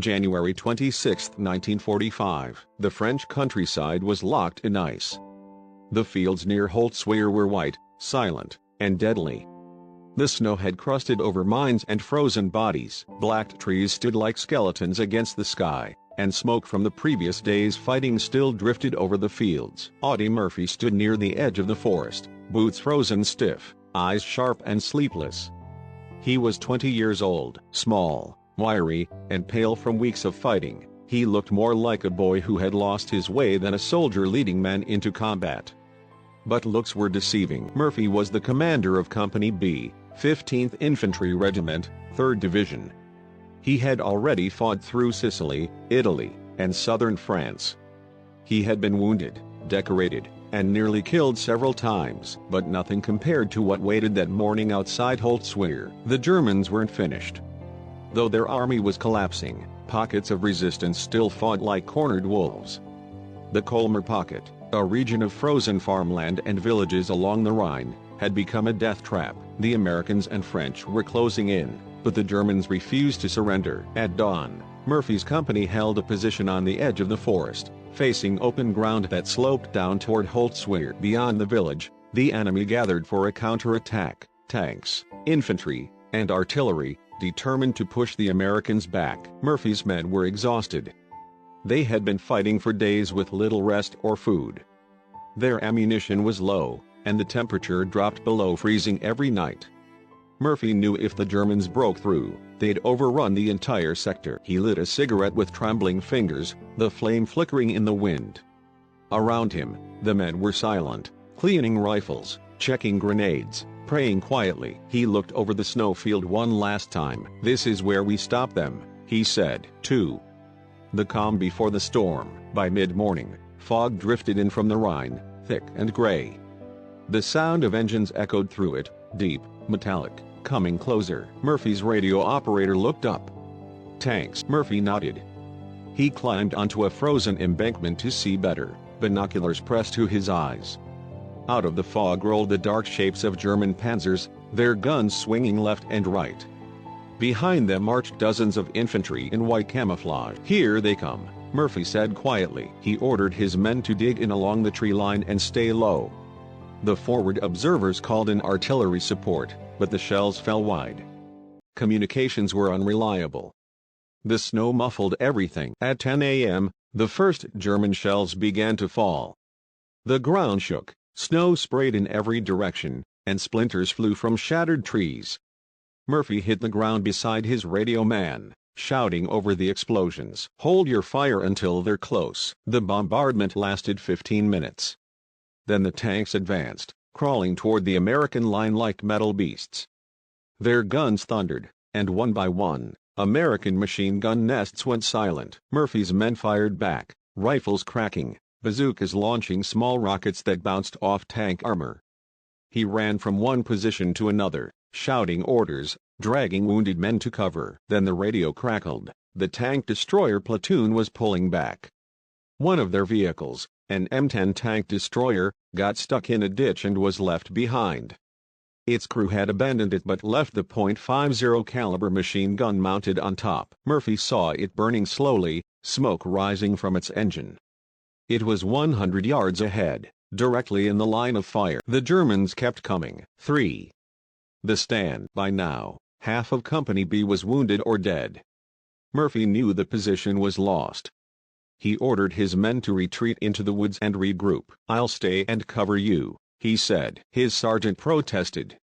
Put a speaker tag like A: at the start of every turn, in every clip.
A: January 26, 1945. The French countryside was locked in ice. The fields near Holtzwihr were white, silent, and deadly. The snow had crusted over mines and frozen bodies. Black trees stood like skeletons against the sky, and smoke from the previous day's fighting still drifted over the fields. Audie Murphy stood near the edge of the forest, boots frozen stiff, eyes sharp and sleepless. He was 20 years old, small, wiry, and pale from weeks of fighting. He looked more like a boy who had lost his way than a soldier leading men into combat. But looks were deceiving. Murphy was the commander of Company B, 15th Infantry Regiment, 3rd Division. He had already fought through Sicily, Italy, and southern France. He had been wounded, decorated, and nearly killed several times, but nothing compared to what waited that morning outside Holtzwihr. The Germans weren't finished. Though their army was collapsing, pockets of resistance still fought like cornered wolves. The Colmar Pocket, a region of frozen farmland and villages along the Rhine, had become a death trap. The Americans and French were closing in, but the Germans refused to surrender. At dawn, Murphy's company held a position on the edge of the forest, facing open ground that sloped down toward Holtzwihr. Beyond the village, the enemy gathered for a counterattack. Tanks, infantry, and artillery, determined to push the Americans back. Murphy's men were exhausted. They had been fighting for days with little rest or food. Their ammunition was low, and the temperature dropped below freezing every night. Murphy knew if the Germans broke through, they'd overrun the entire sector. He lit a cigarette with trembling fingers, the flame flickering in the wind. Around him, the men were silent, cleaning rifles, checking grenades, praying quietly. He looked over the snowfield one last time. "This is where we stop them," he said. 2. The calm before the storm. By mid-morning, fog drifted in from the Rhine, thick and gray. The sound of engines echoed through it, deep, metallic, coming closer. Murphy's radio operator looked up. "Tanks." Murphy nodded. He climbed onto a frozen embankment to see better, binoculars pressed to his eyes. Out of the fog rolled the dark shapes of German panzers, their guns swinging left and right. Behind them marched dozens of infantry in white camouflage. "Here they come," Murphy said quietly. He ordered his men to dig in along the tree line and stay low. The forward observers called in artillery support, but the shells fell wide. Communications were unreliable. The snow muffled everything. At 10 a.m., the first German shells began to fall. The ground shook, snow sprayed in every direction, and splinters flew from shattered trees. Murphy hit the ground beside his radio man, shouting over the explosions, "Hold your fire until they're close." The bombardment lasted 15 minutes. Then the tanks advanced, crawling toward the American line like metal beasts. Their guns thundered, and one by one, American machine gun nests went silent. Murphy's men fired back, rifles cracking, bazookas launching small rockets that bounced off tank armor. He ran from one position to another, shouting orders, dragging wounded men to cover. Then the radio crackled. The tank destroyer platoon was pulling back. One of their vehicles, an M10 tank destroyer, got stuck in a ditch and was left behind. Its crew had abandoned it but left the .50 caliber machine gun mounted on top. Murphy saw it burning slowly, smoke rising from its engine. It was 100 yards ahead, directly in the line of fire. The Germans kept coming. 3. The stand. By now, half of Company B was wounded or dead. Murphy knew the position was lost. He ordered his men to retreat into the woods and regroup. "I'll stay and cover you," he said. His sergeant protested.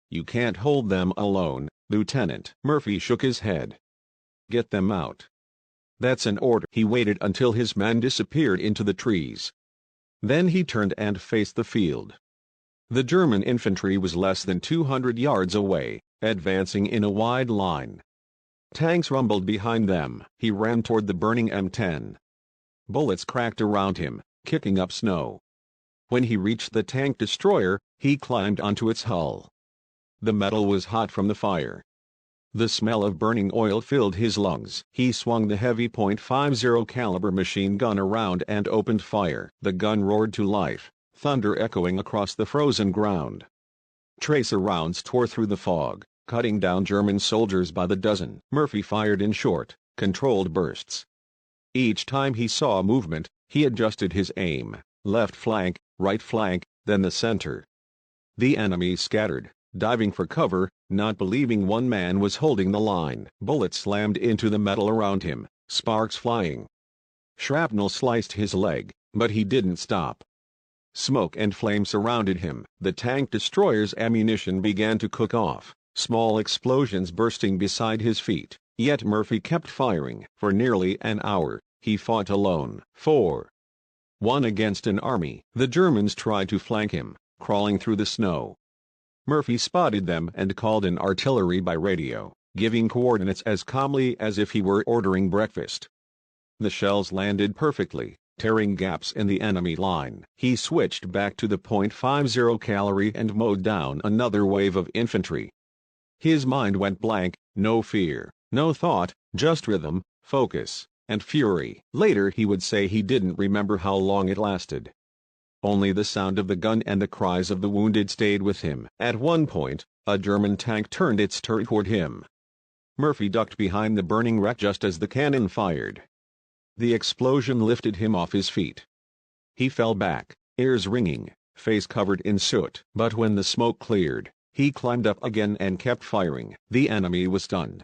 A: "You can't hold them alone, Lieutenant." Murphy shook his head. "Get them out." "That's an order." He waited until his men disappeared into the trees. Then he turned and faced the field. The German infantry was less than 200 yards away, advancing in a wide line. Tanks rumbled behind them. He ran toward the burning M10. Bullets cracked around him, kicking up snow. When he reached the tank destroyer, he climbed onto its hull. The metal was hot from the fire. The smell of burning oil filled his lungs. He swung the heavy .50 caliber machine gun around and opened fire. The gun roared to life, thunder echoing across the frozen ground. Tracer rounds tore through the fog, cutting down German soldiers by the dozen. Murphy fired in short, controlled bursts. Each time he saw movement, he adjusted his aim, left flank, right flank, then the center. The enemy scattered, diving for cover, not believing one man was holding the line. Bullets slammed into the metal around him, sparks flying. Shrapnel sliced his leg, but he didn't stop. Smoke and flame surrounded him. The tank destroyer's ammunition began to cook off, small explosions bursting beside his feet, yet Murphy kept firing. For nearly an hour, he fought alone. 4-1 against an army. The Germans tried to flank him, crawling through the snow. Murphy spotted them and called in artillery by radio, giving coordinates as calmly as if he were ordering breakfast. The shells landed perfectly, tearing gaps in the enemy line. He switched back to the .50 caliber and mowed down another wave of infantry. His mind went blank, no fear, no thought, just rhythm, focus, and fury. Later he would say he didn't remember how long it lasted. Only the sound of the gun and the cries of the wounded stayed with him. At one point, a German tank turned its turret toward him. Murphy ducked behind the burning wreck just as the cannon fired. The explosion lifted him off his feet. He fell back, ears ringing, face covered in soot. But when the smoke cleared, he climbed up again and kept firing. The enemy was stunned.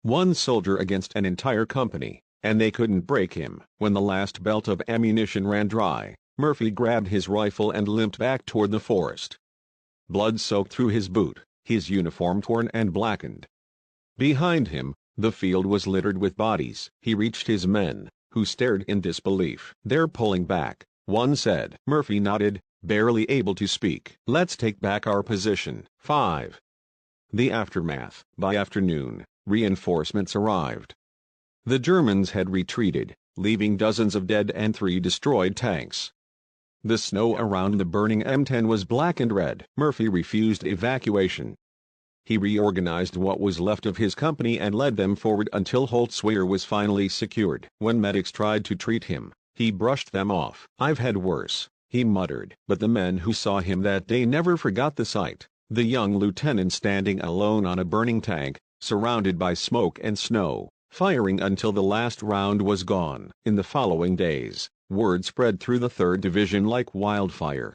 A: One soldier against an entire company, and they couldn't break him. When the last belt of ammunition ran dry, Murphy grabbed his rifle and limped back toward the forest. Blood soaked through his boot, his uniform torn and blackened. Behind him, the field was littered with bodies. He reached his men, who stared in disbelief. "They're pulling back," one said. Murphy nodded, barely able to speak. "Let's take back our position." 5. The aftermath. By afternoon, reinforcements arrived. The Germans had retreated, leaving dozens of dead and 3 destroyed tanks. The snow around the burning M10 was black and red. Murphy refused evacuation. He reorganized what was left of his company and led them forward until Holtzwihr was finally secured. When medics tried to treat him, he brushed them off. "I've had worse," he muttered. But the men who saw him that day never forgot the sight. The young lieutenant standing alone on a burning tank, surrounded by smoke and snow, firing until the last round was gone. In the following days, word spread through the 3rd Division like wildfire.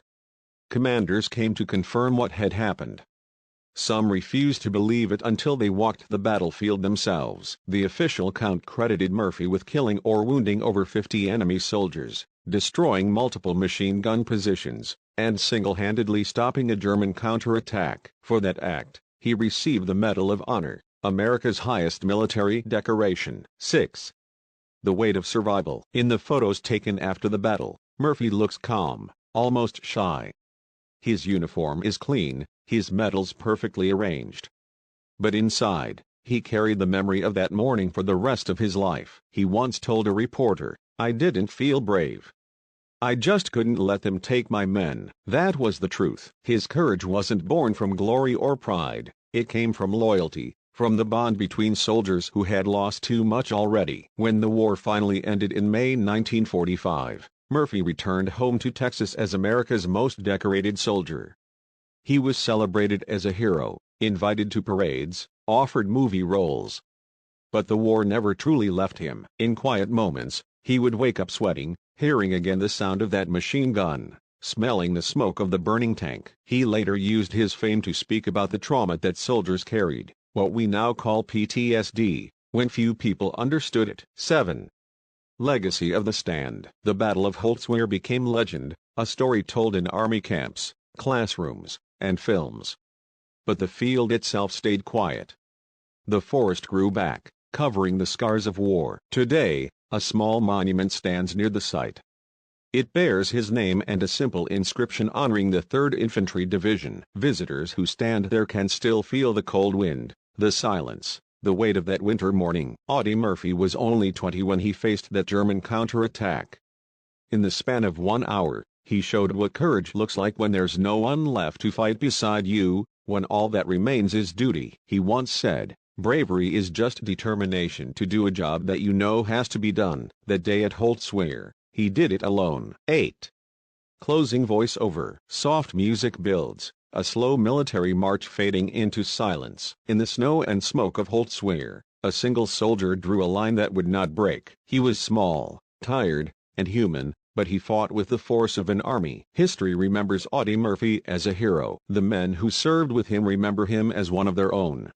A: Commanders came to confirm what had happened. Some refused to believe it until they walked the battlefield themselves. The official count credited Murphy with killing or wounding over 50 enemy soldiers, destroying multiple machine gun positions, and single-handedly stopping a German counterattack. For that act, he received the Medal of Honor, America's highest military decoration. 6. The weight of survival. In the photos taken after the battle, Murphy looks calm, almost shy. His uniform is clean, his medals perfectly arranged. But inside, he carried the memory of that morning for the rest of his life. He once told a reporter, "I didn't feel brave. I just couldn't let them take my men." That was the truth. His courage wasn't born from glory or pride, it came from loyalty, from the bond between soldiers who had lost too much already. When the war finally ended in May 1945, Murphy returned home to Texas as America's most decorated soldier. He was celebrated as a hero, invited to parades, offered movie roles. But the war never truly left him. In quiet moments, he would wake up sweating, hearing again the sound of that machine gun, smelling the smoke of the burning tank. He later used his fame to speak about the trauma that soldiers carried, what we now call PTSD, when few people understood it. 7. Legacy of the Stand. The Battle of Holtzwihr became legend, a story told in army camps, classrooms, and films. But the field itself stayed quiet. The forest grew back, covering the scars of war. Today, a small monument stands near the site. It bears his name and a simple inscription honoring the 3rd Infantry Division. Visitors who stand there can still feel the cold wind, the silence, the weight of that winter morning. Audie Murphy was only 20 when he faced that German counterattack. In the span of 1 hour, he showed what courage looks like when there's no one left to fight beside you, when all that remains is duty. He once said, "Bravery is just determination to do a job that you know has to be done." That day at Holtzwihr, he did it alone. 8. Closing voiceover. Soft music builds, a slow military march fading into silence. In the snow and smoke of Holtzwihr, A single soldier drew a line that would not break. He was small, tired, and human, but he fought with the force of an army. History remembers Audie Murphy as a hero. The men who served with him remember him as one of their own.